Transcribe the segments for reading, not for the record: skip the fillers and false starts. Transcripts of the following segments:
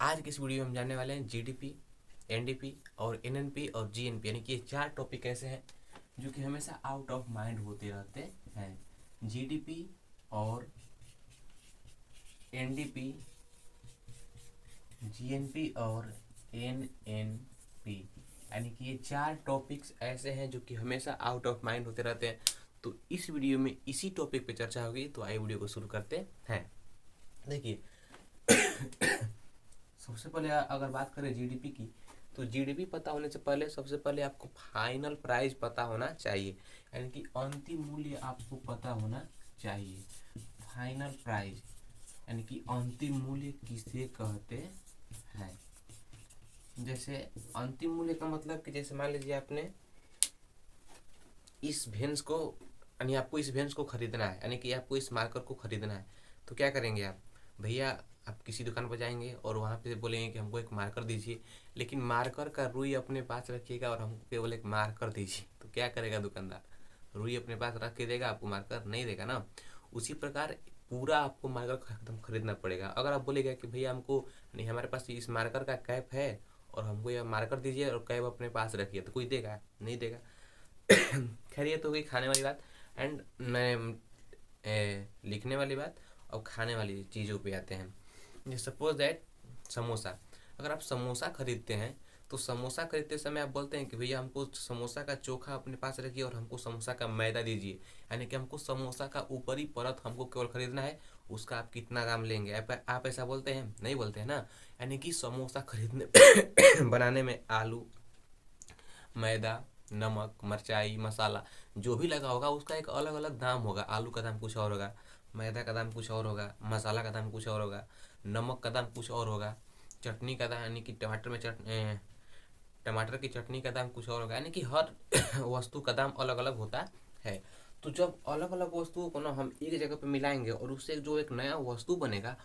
आज के इस वीडियो में हम जानने वाले हैं जीडीपी, एनडीपी और एनएनपी और जीएनपी, यानी कि ये चार टॉपिक ऐसे हैं जो कि हमेशा आउट ऑफ माइंड होते रहते हैं। जीडीपी और एनडीपी, जीएनपी और एनएनपी, यानी कि ये चार टॉपिक्स ऐसे हैं जो कि हमेशा आउट ऑफ माइंड होते रहते हैं। तो इस वीडियो में इसी टॉपिक पे चर्चा होगी, तो आइए वीडियो को शुरू करते हैं। देखिए, सबसे पहले अगर बात करें जीडीपी की, तो जीडीपी पता होने से पहले सबसे पहले आपको फाइनल प्राइस पता होना चाहिए, यानी कि अंतिम मूल्य आपको पता होना चाहिए। फाइनल प्राइस यानी कि अंतिम मूल्य किसे कहते हैं। जैसे अंतिम मूल्य का मतलब कि जैसे मान लीजिए आपने इस भेंस को, यानी आपको इस भेंस को खरीदना है, यानी कि आपको इस मार्कर को खरीदना है, तो क्या करेंगे आप? भैया, आप किसी दुकान पर जाएंगे और वहाँ पे बोलेंगे कि हमको एक मार्कर दीजिए, लेकिन मार्कर का रुई अपने पास रखिएगा और हमको केवल एक मार्कर दीजिए, तो क्या करेगा दुकानदार? रुई अपने पास रख के देगा, आपको मार्कर नहीं देगा ना। उसी प्रकार पूरा आपको मार्कर एकदम खरीदना पड़ेगा। अगर आप बोलेगा कि भैया हमको नहीं, हमारे पास इस मार्कर का कैप है और हमको यह मार्कर दीजिए और कैप अपने पास रखिए, तो कोई देगा? नहीं देगा। खैर, ये तो हो गई खाने वाली बात। एंड मैं लिखने वाली बात और खाने वाली चीज़ों पे आते हैं। सपोज दैट समोसा, अगर आप समोसा खरीदते हैं तो समोसा खरीदते समय आप बोलते हैं कि भैया हमको समोसा का चोखा अपने पास रखिए और हमको समोसा का मैदा दीजिए, यानी कि हमको समोसा का ऊपरी परत हमको केवल खरीदना है, उसका आप कितना दाम लेंगे? आप ऐसा बोलते हैं? नहीं बोलते हैं ना। यानी कि समोसा खरीदने बनाने में आलू, मैदा, नमक, मिरचाई, मसाला जो भी लगा होगा उसका एक अलग अलग दाम होगा। आलू का दाम कुछ और होगा, मैदा का दाम कुछ और होगा, मसाला का दाम कुछ और होगा, नमक का दाम कुछ और होगा, चटनी का दाम, यानी कि टमाटर की चटनी का दाम कुछ और होगा, यानी कि हर वस्तु का दाम अलग अलग होता है। तो जब अलग अलग वस्तुओं को ना हम एक जगह पे मिलाएंगे और उससे जो एक नया वस्तु बनेगा,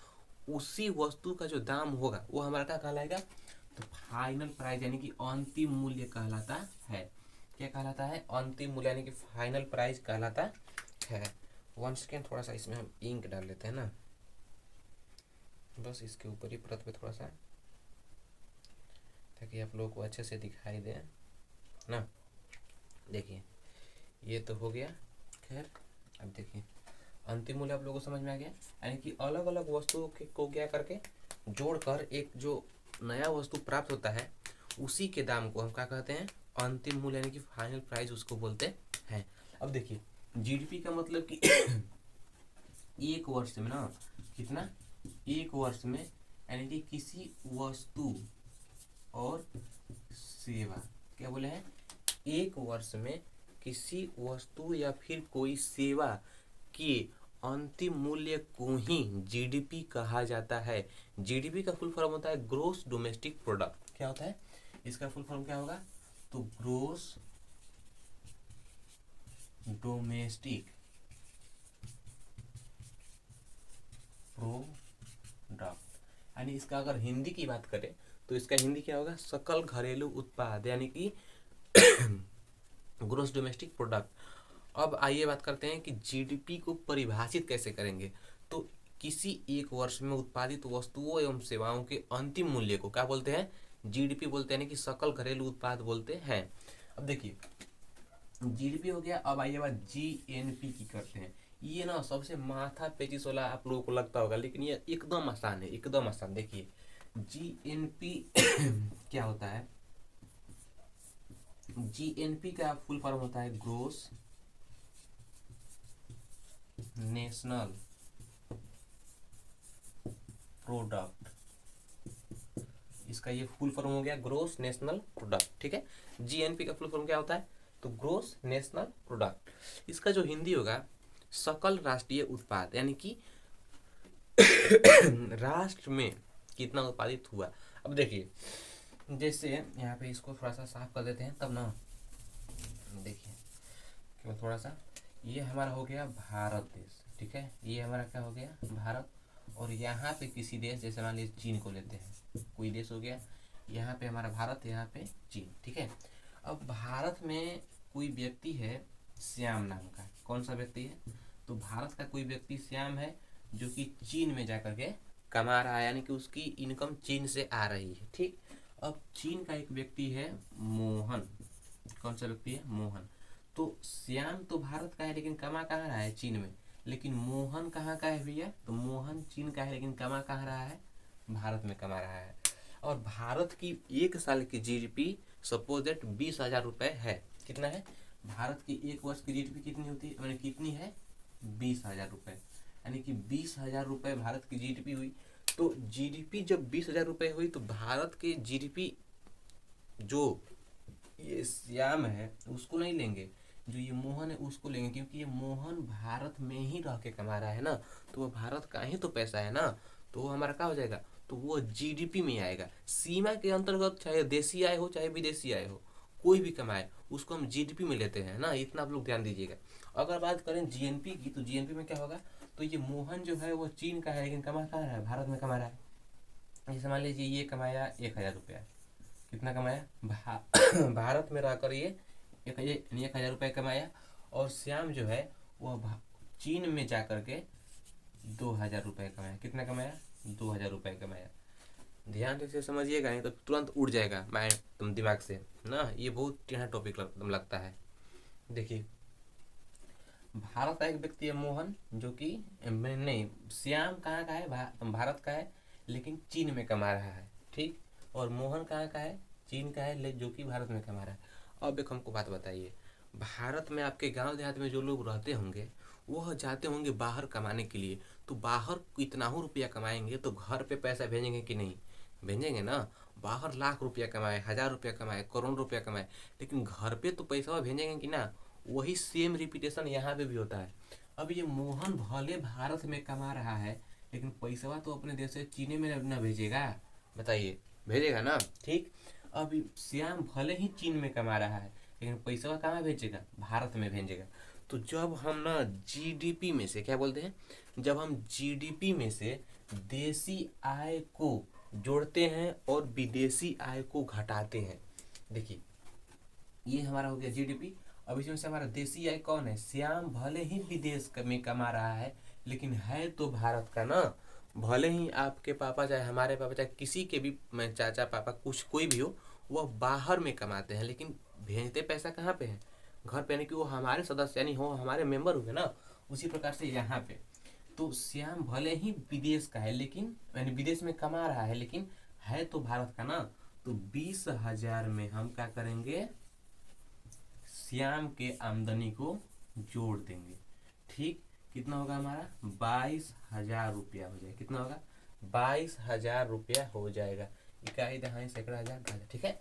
उसी वस्तु का जो दाम होगा वो हमारा क्या कहलाएगा? तो फाइनल प्राइस, यानी कि अंतिम मूल्य कहलाता है। क्या कहलाता है? अंतिम मूल्य, यानी कि फाइनल प्राइस कहलाता है। वन सेकेंड, थोड़ा सा इसमें हम इंक डाल लेते हैं ना, बस इसके ऊपर ही परत पे थोड़ा सा, ताकि आप लोगों को अच्छे से दिखाई दे ना। देखिए, ये तो हो गया। खैर, अब देखिए अंतिम मूल्य आप लोगों को समझ में आ गया, यानी कि अलग अलग वस्तुओं को क्या करके जोड़कर एक जो नया वस्तु प्राप्त होता है, उसी के दाम को हम क्या कहते हैं? अंतिम मूल्य, यानी कि फाइनल प्राइस उसको बोलते हैं। अब देखिए, जीडीपी का मतलब कि एक वर्ष में ना कितना, एक वर्ष में, यानी कि किसी वस्तु और सेवा, क्या बोले हैं? एक वर्ष में किसी वस्तु या फिर कोई सेवा के अंतिम मूल्य को ही जीडीपी कहा जाता है। जीडीपी का फुल फॉर्म होता है ग्रोस डोमेस्टिक प्रोडक्ट। क्या होता है इसका फुल फॉर्म? क्या होगा? तो ग्रोस डोमेस्टिक प्रोडक्ट, यानी इसका अगर हिंदी की बात करें तो इसका हिंदी क्या होगा? सकल घरेलू उत्पाद, यानी कि ग्रोस डोमेस्टिक प्रोडक्ट। अब आइए बात करते हैं कि जीडीपी को परिभाषित कैसे करेंगे। तो किसी एक वर्ष में उत्पादित वस्तुओं एवं सेवाओं के अंतिम मूल्य को क्या बोलते हैं? जीडीपी बोलते हैं, यानी कि सकल घरेलू उत्पाद बोलते हैं। अब देखिए, जीडीपी हो गया। अब आइए बात जीएनपी की करते हैं। ये ना सबसे माथा पेचिश वाला आप लोगों को लगता होगा, लेकिन ये एकदम आसान है, एकदम आसान। देखिए, जीएनपी क्या होता है? जीएनपी का फुल फॉर्म होता है ग्रोस नेशनल प्रोडक्ट। इसका ये फुल फॉर्म हो गया ग्रोस नेशनल प्रोडक्ट, ठीक है। जीएनपी का फुल फॉर्म क्या होता है? तो ग्रोस नेशनल प्रोडक्ट। इसका जो हिंदी होगा सकल राष्ट्रीय उत्पाद, यानी कि राष्ट्र में कितना उत्पादित हुआ। अब देखिए, जैसे यहाँ पे इसको थोड़ा सा साफ कर देते हैं तब ना। देखिए, क्यों थोड़ा सा, ये हमारा हो गया भारत देश, ठीक है। ये हमारा क्या हो गया? भारत। और यहाँ पे किसी देश, जैसे मान लीजिए चीन को लेते हैं, कोई देश हो गया, यहाँ पे हमारा भारत, यहाँ पे चीन, ठीक है। अब भारत में कोई व्यक्ति है श्याम नाम का। कौन सा व्यक्ति है? तो भारत का कोई व्यक्ति श्याम है जो कि चीन में जाकर के कमा रहा है, यानी कि उसकी इनकम चीन से आ रही है। ठीक, अब चीन का एक व्यक्ति है मोहन। कौन सा व्यक्ति है? मोहन। तो श्याम तो भारत का है लेकिन कमा कहाँ रहा है? चीन में। लेकिन मोहन कहाँ का है भैया? तो मोहन चीन का है लेकिन कमा कहाँ रहा है? भारत में कमा रहा है। और भारत की एक साल की जीडीपी सपोज दैट 20,000 रुपये है। कितना है? भारत की एक वर्ष की जीडीपी कितनी होती है, मैंने कितनी है? 20,000 रुपये। यानी कि 20,000 रुपये भारत की जीडीपी हुई। तो जीडीपी जब 20,000 रुपये हुई तो भारत की जीडीपी जो ये श्याम है उसको नहीं लेंगे, जो ये मोहन है उसको लेंगे, क्योंकि ये मोहन भारत में ही रह के कमा रहा है ना, तो वो भारत का ही तो पैसा है ना, तो वो हमारा क्या हो जाएगा? तो वो जीडीपी में आएगा। सीमा के अंतर्गत चाहे देसी आय हो चाहे विदेशी आय हो, कोई भी कमाए उसको हम जीडीपी में लेते हैं ना, इतना आप लोग ध्यान दीजिएगा। अगर बात करें जीएनपी की, तो जीएनपी में क्या होगा? तो ये मोहन जो है वो चीन का है लेकिन कमा कहाँ रहा है? भारत में कमा रहा है। जैसे मान लीजिए ये कमाया 1,000 रुपया। कितना कमाया? भारत में रहकर ये 1,000 रुपये कमाया। और श्याम जो है वह चीन में जा कर के 2,000 रुपये कमाया। कितना कमाया? 2,000 रुपये कमाया। ध्यान से समझिएगा, नहीं तो तुरंत उड़ जाएगा माइंड तुम दिमाग से ना, ये बहुत टेढ़ा टॉपिक लगता है। देखिए, भारत का एक व्यक्ति है मोहन, जो कि नहीं, श्याम कहाँ का है? भारत का है लेकिन चीन में कमा रहा है। ठीक, और मोहन कहाँ का है? चीन का है जो कि भारत में कमा रहा है। अब एक हमको बात बताइए, भारत में आपके गांव देहात में जो लोग रहते होंगे वह जाते होंगे बाहर कमाने के लिए, तो बाहर इतना ही रुपया कमाएंगे तो घर पे पैसा भेजेंगे कि नहीं? भेजेंगे ना। बाहर लाख रुपया कमाए, 1,000 रुपया कमाए, करोड़ रुपया कमाए, लेकिन घर पे तो पैसा भेजेंगे कि ना। वही सेम रिपीटेशन यहाँ पे भी होता है। अब ये मोहन भले भारत में कमा रहा है लेकिन पैसा तो अपने देश से चीन में न भेजेगा, बताइए, भेजेगा ना। ठीक, अब श्याम भले ही चीन में कमा रहा है लेकिन पैसा कहाँ भेजेगा? भारत में भेजेगा। तो जब हम ना जीडीपी में से, क्या बोलते हैं, जब हम जीडीपी में से देसी आय को जोड़ते हैं और विदेशी आय को घटाते हैं, देखिए ये हमारा हो गया जीडीपी। अब इसमें से हमारा देसी आय कौन है? श्याम भले ही विदेश में कमा रहा है लेकिन है तो भारत का ना। भले ही आपके पापा चाहे हमारे पापा चाहे किसी के भी, मैं चाचा पापा कुछ कोई भी हो, वह बाहर में कमाते हैं लेकिन भेजते पैसा कहाँ पे है? घर पे, यानी कि वो हमारे सदस्य यानी हो हमारे मेंबर हुए ना। उसी प्रकार से यहाँ पे तो श्याम भले ही विदेश का है लेकिन, यानी विदेश में कमा रहा है लेकिन है तो भारत का ना। तो 20,000 में हम क्या करेंगे? श्याम के आमदनी को जोड़ देंगे। ठीक, कितना होगा हमारा? 22,000 रुपया हो जाएगा। कितना होगा? 22,000 रुपया हो जाएगा। इकाई दहाई सैकड़ा हजार भाजा, ठीक है,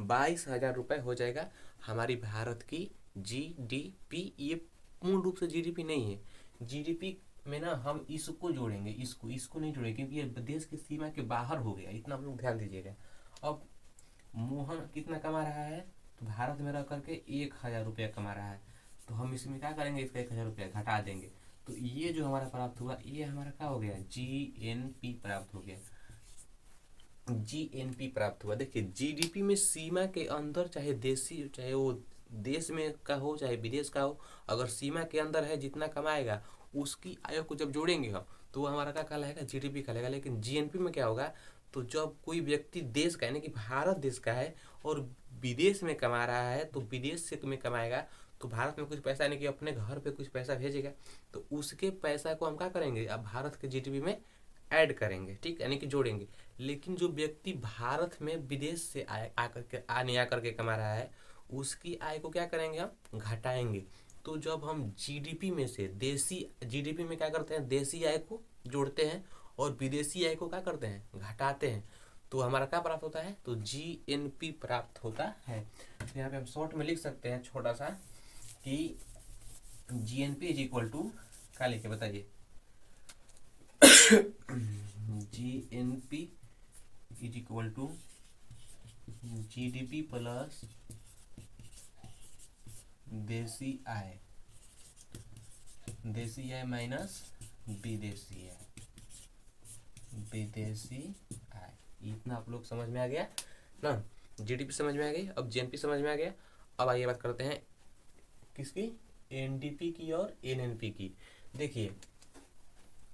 22,000 रुपये हो जाएगा हमारी भारत की जीडीपी। ये पूर्ण रूप से जीडीपी नहीं है। जीडीपी में ना हम इसको जोड़ेंगे, इसको नहीं जोड़ेंगे क्योंकि ये देश की सीमा के बाहर हो गया, इतना आप लोग ध्यान दीजिएगा। अब मोहन कितना कमा रहा है? तो भारत में रह करके 1,000 रुपया कमा रहा है, तो हम इसमें क्या करेंगे? इसका 1,000 रुपया घटा देंगे। तो ये जो हमारा प्राप्त हुआ ये हमारा क्या हो गया? जीएनपी प्राप्त हो गया। जीएनपी प्राप्त हुआ। देखिए, जीडीपी में सीमा के अंदर चाहे देशी, चाहे वो देश में का हो चाहे विदेश का हो, अगर सीमा के अंदर है जितना कमाएगा उसकी आय को जब जोड़ेंगे हम तो वो हमारा क्या कहलाएगा? जीडीपी कहलाएगा। लेकिन जीएनपी में क्या होगा? तो जब कोई व्यक्ति देश का यानी कि भारत देश का है और विदेश में कमा रहा है, तो विदेश से में कमाएगा तो भारत में कुछ पैसा यानी कि अपने घर पे कुछ पैसा भेजेगा, तो उसके पैसा को हम क्या करेंगे? अब भारत के जीडीपी में ऐड करेंगे। ठीक, यानी कि जोड़ेंगे। लेकिन जो व्यक्ति भारत में विदेश से आकर के कमा रहा है उसकी आय को क्या करेंगे? हम घटाएंगे। तो जब हम जीडीपी में से देसी जीडीपी में क्या करते हैं? देसी आय को जोड़ते हैं और विदेशी आय को क्या करते हैं? घटाते हैं। तो हमारा क्या प्राप्त होता है? तो जीएनपी प्राप्त होता है। तो यहाँ पे हम शॉर्ट में लिख सकते हैं छोटा सा कि जीएनपी इज इक्वल टू, क्या लिखे बताइए? GNP is equal to GDP plus देसी आय, देसी आय माइनस विदेशी आय, विदेशी आय। इतना आप लोग समझ में आ गया ना? जीडीपी समझ में आ गई, अब जीएनपी समझ में आ गया। अब आइए बात करते हैं किसकी? एनडीपी की और एनएनपी की। देखिए,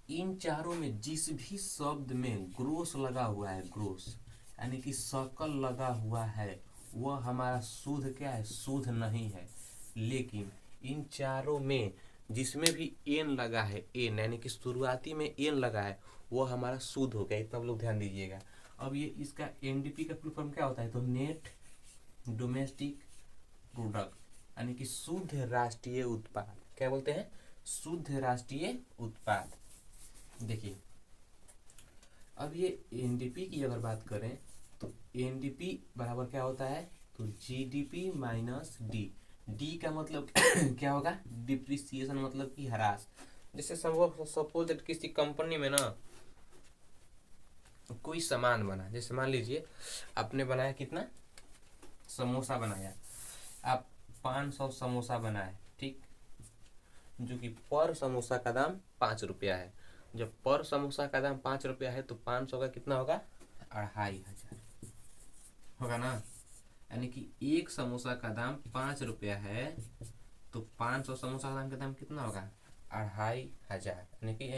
इन चारों में जिस भी शब्द में ग्रोस लगा हुआ है, ग्रोस यानी कि सकल लगा हुआ है, वह हमारा शुद्ध क्या है, शुद्ध नहीं है। लेकिन इन चारों में जिसमें भी एन लगा है, एन यानी कि शुरुआती में एन लगा है, वो हमारा शुद्ध हो गया। इतना आप लोग ध्यान दीजिएगा। अब ये इसका एनडीपी का फुल फॉर्म क्या होता है, तो नेट डोमेस्टिक प्रोडक्ट यानी कि शुद्ध राष्ट्रीय उत्पाद। क्या बोलते हैं, शुद्ध राष्ट्रीय उत्पाद। देखिए अब ये एनडीपी की अगर बात करें तो एनडीपी बराबर क्या होता है, तो जीडीपी माइनस डी। डी का मतलब क्या होगा, डिप्रिसिएशन मतलब कि ह्रास। जैसे सपोज दैट किसी कंपनी में ना कोई सामान बना, जैसे मान लीजिए आपने बनाया कितना, समोसा बनाया, आप 500 समोसा बनाए, ठीक, जो कि पर समोसा का दाम 5 रुपया है। जब पर समोसा का दाम 5 रुपया है तो 500 का कितना होगा, 2500 होगा ना। यानी कि एक समोसा का दाम 5 रुपया है तो 500 समोसा का दाम कितना होगा, 2500, यानी कि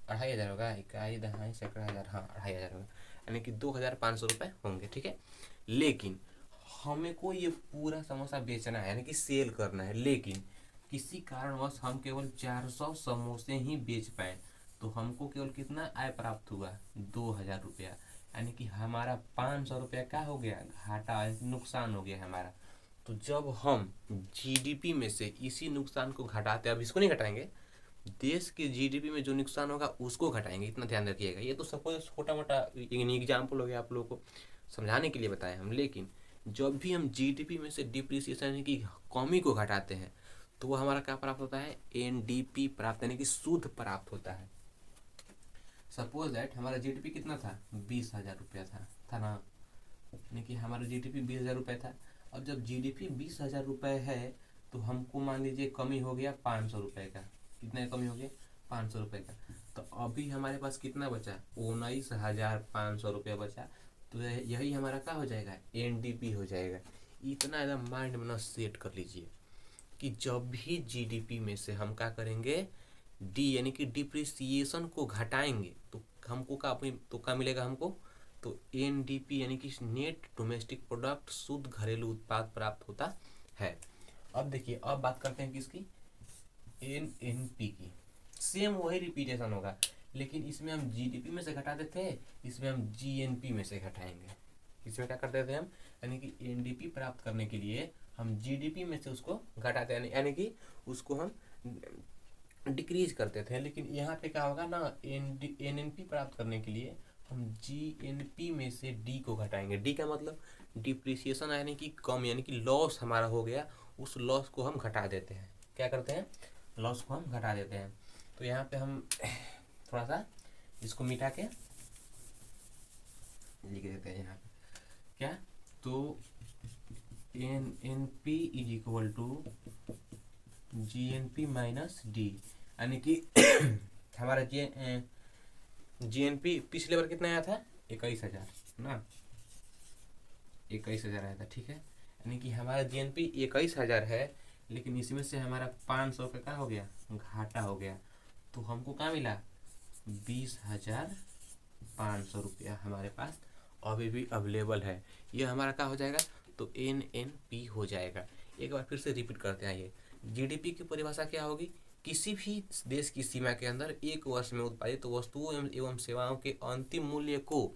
2500 होगा, इकाई दहाई सैकड़ा हजार, हाँ 2500 होगा, यानी कि 2500 रुपये होंगे, ठीक है। लेकिन हमें को ये पूरा समोसा बेचना है यानी कि सेल करना है, लेकिन किसी कारणवश हम केवल 400 समोसे ही बेच पाए, तो हमको केवल कितना आय प्राप्त हुआ, 2000 रुपया। यानी कि हमारा 500 रुपया क्या हो गया, घाटा, नुकसान हो गया हमारा। तो जब हम जीडीपी में से इसी नुकसान को घटाते, अब इसको नहीं घटाएंगे, देश के जीडीपी में जो नुकसान होगा उसको घटाएंगे, इतना ध्यान रखिएगा। ये तो सबको छोटा मोटा एग्जाम्पल हो गया, आप लोगों को समझाने के लिए बताए हम। लेकिन जब भी हम जीडीपी में से डिप्रिसिएशन की कमी को घटाते हैं तो वो हमारा क्या प्राप्त होता है, एनडीपी प्राप्त, यानी कि शुद्ध प्राप्त होता है। सपोज दैट हमारा जीडीपी कितना था, 20,000 रुपया था ना, यानी कि हमारा जीडीपी 20,000 रुपये था। अब जब जीडीपी 20,000 रुपये है तो हमको मान लीजिए कमी हो गया 500 रुपये का। कितना कमी हो गया, 500 रुपये का। तो अभी हमारे पास कितना बचा, 19,500 रुपया बचा। तो यही हमारा क्या हो जाएगा, एनडीपी हो जाएगा। इतना एकदम माइंड में ना सेट कर लीजिए कि जब भी जीडीपी में से हम क्या करेंगे, डी यानी कि डिप्रिसिएशन को घटाएंगे तो हमको क्या, अपनी तो क्या मिलेगा हमको, तो एनडीपी यानी कि नेट डोमेस्टिक प्रोडक्ट, शुद्ध घरेलू उत्पाद प्राप्त होता है। अब देखिए, अब बात करते हैं किसकी, एनएनपी की। सेम वही रिपीटेशन होगा, लेकिन इसमें हम जीडीपी में से घटाते थे, इसमें हम जीएनपी में से घटाएंगे। इसमें क्या करते थे हम, यानी कि एनडीपी प्राप्त करने के लिए हम जीडीपी में से उसको घटाते, यानी कि उसको हम डिक्रीज करते थे। लेकिन यहाँ पे क्या होगा ना, एनएनपी प्राप्त करने के लिए हम जीएनपी में से डी को घटाएंगे। डी का मतलब डिप्रिसिएशन यानी कि कम, यानी कि लॉस हमारा हो गया, उस लॉस को हम घटा देते हैं। क्या करते हैं, लॉस को हम घटा देते हैं। तो यहाँ पे हम थोड़ा सा इसको मिटा के लिख देते हैं यहाँ पे क्या, तो N N P is equal to G N P minus D, यानी कि हमारा जी एन पी पिछले बार कितना आया था, 21,000 ना, 21,000 आया था, ठीक है। यानी कि हमारा जी एन पी 21,000 है, लेकिन इसमें से हमारा 500 का क्या हो गया, घाटा हो गया। तो हमको क्या मिला, 20,500 रुपया हमारे पास अभी भी अवेलेबल है। ये हमारा क्या हो जाएगा, तो एन एन पी हो जाएगा। एक बार फिर से रिपीट करते हैं। ये जीडीपी की परिभाषा क्या होगी, किसी भी देश की सीमा के अंदर एक वर्ष में उत्पादित वस्तुओं एवं सेवाओं के अंतिम मूल्य को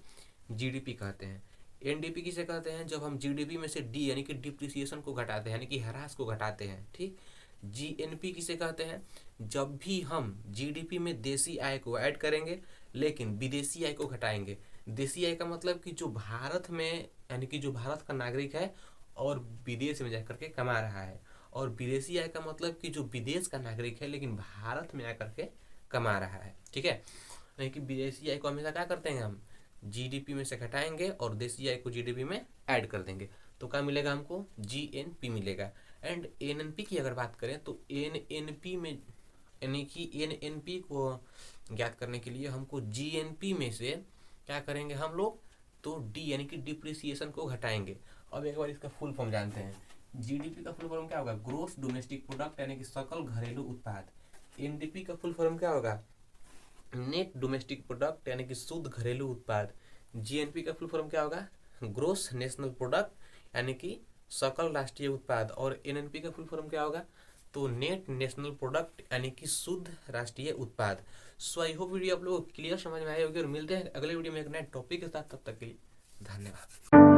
जीडीपी कहते हैं। एनडीपी किसे कहते हैं, जब हम जीडीपी में से डी यानी कि डिप्रिसिएशन को घटाते हैं, यानी कि ह्रास को घटाते हैं, ठीक। जीएनपी किसे कहते हैं, जब भी हम जीडीपी में देशी आय को ऐड करेंगे लेकिन विदेशी आय को घटाएंगे। देशी आय का मतलब कि जो भारत में, यानी कि जो भारत का नागरिक है और विदेश में जाकर के कमा रहा है, और विदेशी आय का मतलब कि जो विदेश का नागरिक है लेकिन भारत में आकर के कमा रहा है, ठीक है। यानी कि विदेशी आय को हमेशा क्या करते हैं, हम जीडीपी में से घटाएंगे और देशी आय को जीडीपी में ऐड कर देंगे, तो क्या मिलेगा हमको, जीएनपी मिलेगा। एंड एनएनपी की अगर बात करें तो एनएनपी में, यानी कि एनएनपी को ज्ञात करने के लिए हमको जीएनपी में से क्या करेंगे हम लोग, तो डी यानी कि डिप्रिसिएशन को घटाएंगे। अब एक बार इसका फुल फॉर्म जानते हैं। जीडीपी का फुल फॉर्म क्या होगा, ग्रोस डोमेस्टिक प्रोडक्ट, यानी कि सकल घरेलू उत्पाद। एनडीपी का फुल फॉर्म क्या होगा, नेट डोमेस्टिक प्रोडक्ट यानी कि शुद्ध घरेलू उत्पाद, जीएनपी का फुल फॉर्म क्या होगा, ग्रोस नेशनल प्रोडक्ट यानी कि सकल राष्ट्रीय उत्पाद, और एनएनपी का फुल फॉर्म क्या होगा, तो नेट नेशनल प्रोडक्ट यानी कि शुद्ध राष्ट्रीय उत्पाद। सो आई होप वीडियो आप लोगों को क्लियर समझ में आए होगी, और मिलते हैं अगले वीडियो में एक नए टॉपिक के साथ, तब तक के लिए धन्यवाद।